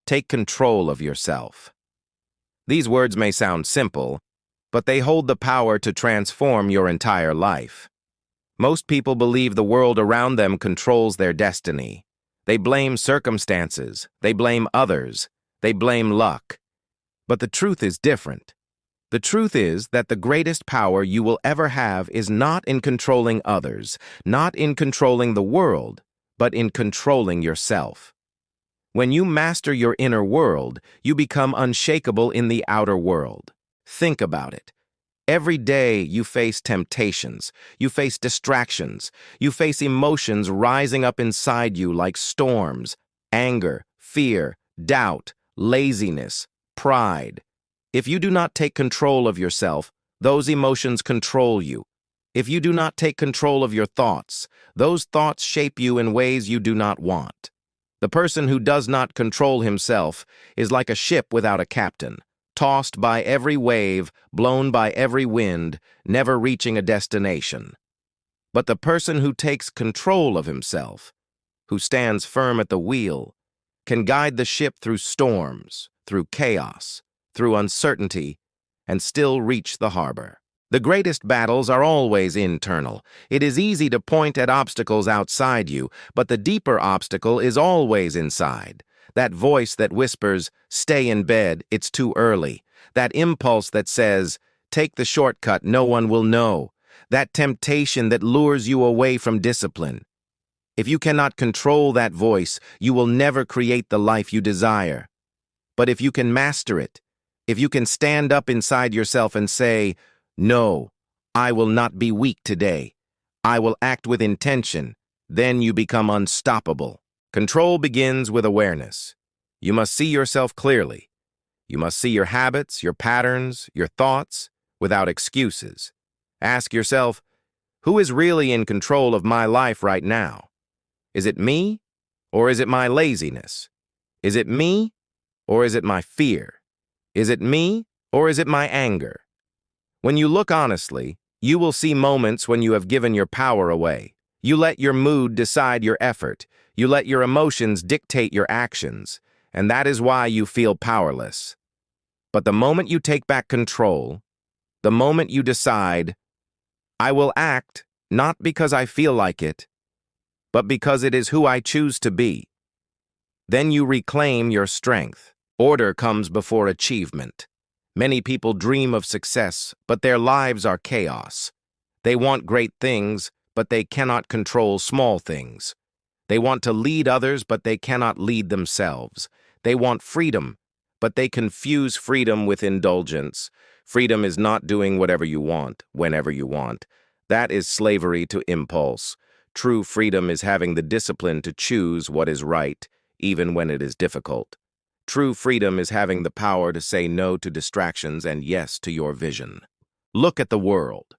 Take control of yourself. These words may sound simple, but they hold the power to transform your entire life. Most people believe the world around them controls their destiny. They blame circumstances, they blame others, they blame luck. But the truth is different. The truth is that the greatest power you will ever have is not in controlling others, not in controlling the world, but in controlling yourself. When you master your inner world, you become unshakable in the outer world. Think about it. Every day you face temptations, you face distractions, you face emotions rising up inside you like storms, anger, fear, doubt, laziness, pride. If you do not take control of yourself, those emotions control you. If you do not take control of your thoughts, those thoughts shape you in ways you do not want. The person who does not control himself is like a ship without a captain, tossed by every wave, blown by every wind, never reaching a destination. But the person who takes control of himself, who stands firm at the wheel, can guide the ship through storms, through chaos, through uncertainty, and still reach the harbor. The greatest battles are always internal. It is easy to point at obstacles outside you, but the deeper obstacle is always inside. That voice that whispers, "Stay in bed, it's too early." That impulse that says, "Take the shortcut, no one will know." That temptation that lures you away from discipline. If you cannot control that voice, you will never create the life you desire. But if you can master it, if you can stand up inside yourself and say, "No, I will not be weak today. I will act with intention," then you become unstoppable. Control begins with awareness. You must see yourself clearly. You must see your habits, your patterns, your thoughts, without excuses. Ask yourself, who is really in control of my life right now? Is it me, or is it my laziness? Is it me, or is it my fear? Is it me, or is it my anger? When you look honestly, you will see moments when you have given your power away. You let your mood decide your effort. You let your emotions dictate your actions, and that is why you feel powerless. But the moment you take back control, the moment you decide, "I will act not because I feel like it, but because it is who I choose to be," then you reclaim your strength. Order comes before achievement. Many people dream of success, but their lives are chaos. They want great things, but they cannot control small things. They want to lead others, but they cannot lead themselves. They want freedom, but they confuse freedom with indulgence. Freedom is not doing whatever you want, whenever you want. That is slavery to impulse. True freedom is having the discipline to choose what is right, even when it is difficult. True freedom is having the power to say no to distractions and yes to your vision. Look at the world.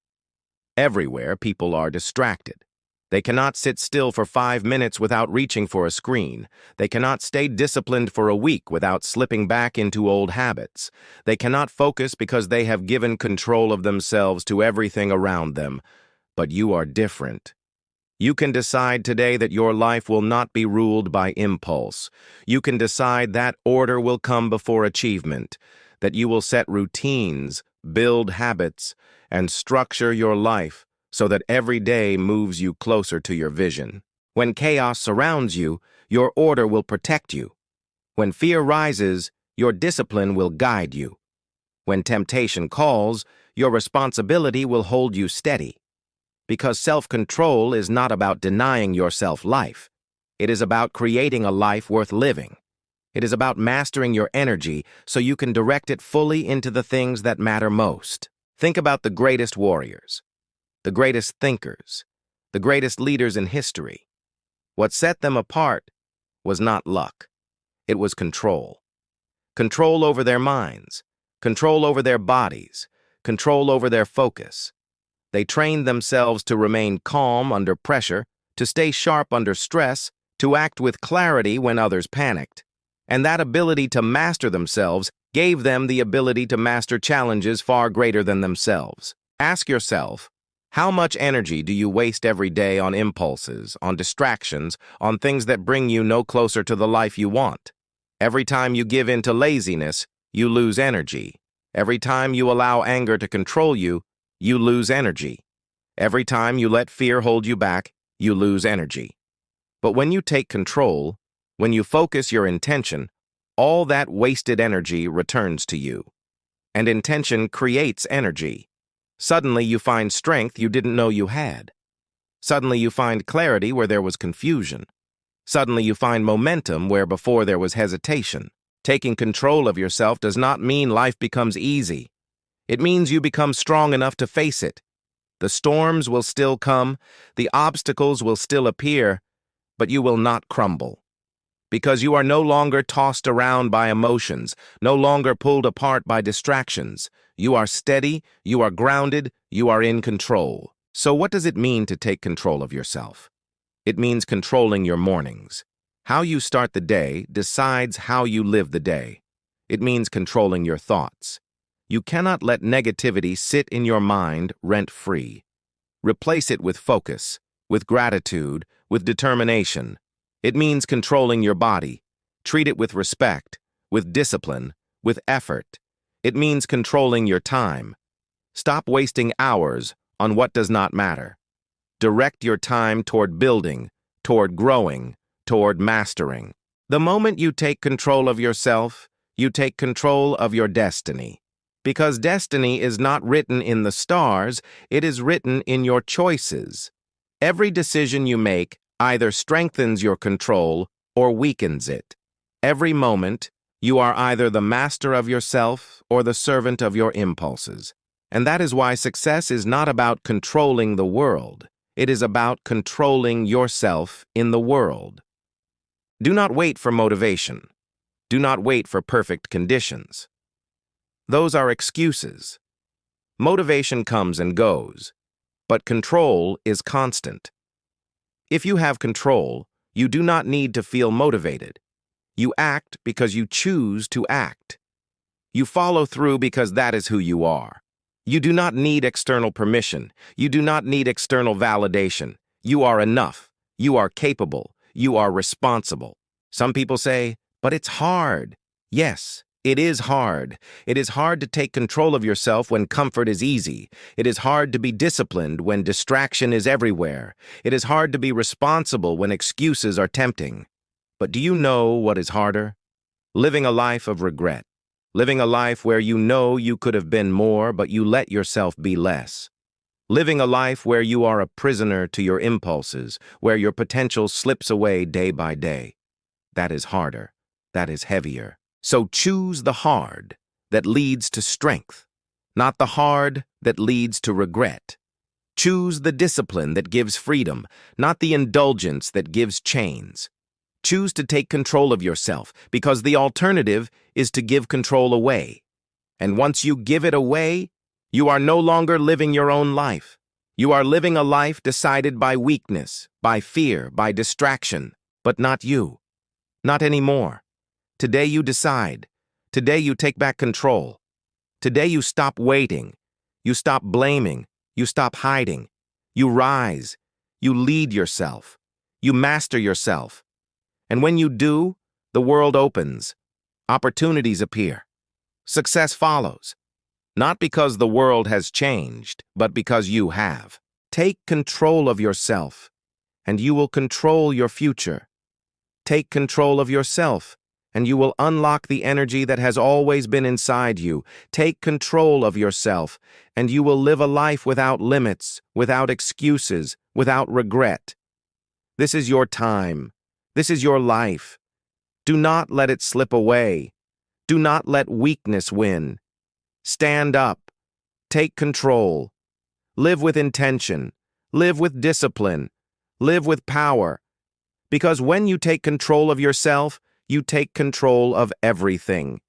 Everywhere, people are distracted. They cannot sit still for 5 minutes without reaching for a screen. They cannot stay disciplined for a week without slipping back into old habits. They cannot focus because they have given control of themselves to everything around them. But you are different. You can decide today that your life will not be ruled by impulse. You can decide that order will come before achievement, that you will set routines, build habits, and structure your life so that every day moves you closer to your vision. When chaos surrounds you, your order will protect you. When fear rises, your discipline will guide you. When temptation calls, your responsibility will hold you steady. Because self-control is not about denying yourself life. It is about creating a life worth living. It is about mastering your energy so you can direct it fully into the things that matter most. Think about the greatest warriors, the greatest thinkers, the greatest leaders in history. What set them apart was not luck. It was control. Control over their minds, control over their bodies, control over their focus. They trained themselves to remain calm under pressure, to stay sharp under stress, to act with clarity when others panicked. And that ability to master themselves gave them the ability to master challenges far greater than themselves. Ask yourself, how much energy do you waste every day on impulses, on distractions, on things that bring you no closer to the life you want? Every time you give in to laziness, you lose energy. Every time you allow anger to control you, you lose energy. Every time you let fear hold you back, you lose energy. But when you take control, when you focus your intention, all that wasted energy returns to you. And intention creates energy. Suddenly you find strength you didn't know you had. Suddenly you find clarity where there was confusion. Suddenly you find momentum where before there was hesitation. Taking control of yourself does not mean life becomes easy. It means you become strong enough to face it. The storms will still come, the obstacles will still appear, but you will not crumble. Because you are no longer tossed around by emotions, no longer pulled apart by distractions. You are steady, you are grounded, you are in control. So what does it mean to take control of yourself? It means controlling your mornings. How you start the day decides how you live the day. It means controlling your thoughts. You cannot let negativity sit in your mind rent-free. Replace it with focus, with gratitude, with determination. It means controlling your body. Treat it with respect, with discipline, with effort. It means controlling your time. Stop wasting hours on what does not matter. Direct your time toward building, toward growing, toward mastering. The moment you take control of yourself, you take control of your destiny. Because destiny is not written in the stars, it is written in your choices. Every decision you make either strengthens your control or weakens it. Every moment, you are either the master of yourself or the servant of your impulses. And that is why success is not about controlling the world. It is about controlling yourself in the world. Do not wait for motivation. Do not wait for perfect conditions. Those are excuses. Motivation comes and goes, but control is constant. If you have control, you do not need to feel motivated. You act because you choose to act. You follow through because that is who you are. You do not need external permission. You do not need external validation. You are enough. You are capable. You are responsible. Some people say, but it's hard. Yes, it is hard. It is hard to take control of yourself when comfort is easy. It is hard to be disciplined when distraction is everywhere. It is hard to be responsible when excuses are tempting. But do you know what is harder? Living a life of regret. Living a life where you know you could have been more, but you let yourself be less. Living a life where you are a prisoner to your impulses, where your potential slips away day by day. That is harder. That is heavier. So choose the hard that leads to strength, not the hard that leads to regret. Choose the discipline that gives freedom, not the indulgence that gives chains. Choose to take control of yourself, because the alternative is to give control away. And once you give it away, you are no longer living your own life. You are living a life decided by weakness, by fear, by distraction, but not you. Not anymore. Today you decide. Today you take back control. Today you stop waiting. You stop blaming. You stop hiding. You rise. You lead yourself. You master yourself. And when you do, the world opens. Opportunities appear. Success follows. Not because the world has changed, but because you have. Take control of yourself, and you will control your future. Take control of yourself, and you will unlock the energy that has always been inside you. Take control of yourself, and you will live a life without limits, without excuses, without regret. This is your time. This is your life. Do not let it slip away. Do not let weakness win. Stand up. Take control. Live with intention. Live with discipline. Live with power. Because when you take control of yourself, you take control of everything.